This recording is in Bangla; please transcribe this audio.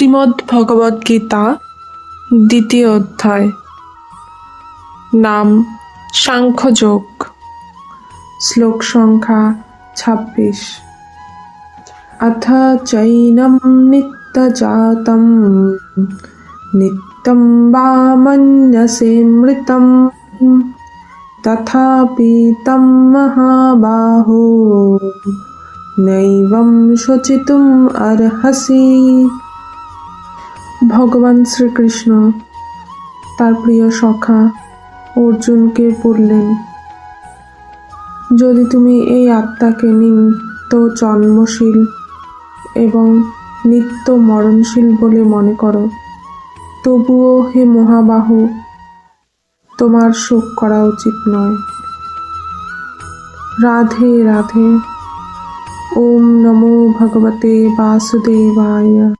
শ্রীমদ্ ভগবদ গীতা দ্বিতীয় অধ্যায়। নাম সাংখ্যযোগ। শ্লোক সংখ্যা 26। অথ চৈনম নিত্যজাতম নিত্যম বা মন্যসে মৃতম তথাপি তম মহাবাহো নৈবম শোচিতুম অর্হসি। ভগবান শ্রীকৃষ্ণ তার প্রিয় সখা অর্জুনকে বললেন, যদি তুমি এই আত্মাকে নিত্য জন্মশীল এবং নিত্য মরণশীল বলে মনে করো, তবুও হে মহাবাহু, তোমার শোক করা উচিত নয়। রাধে রাধে। ওম নমো ভগবতে বাসুদেবায়।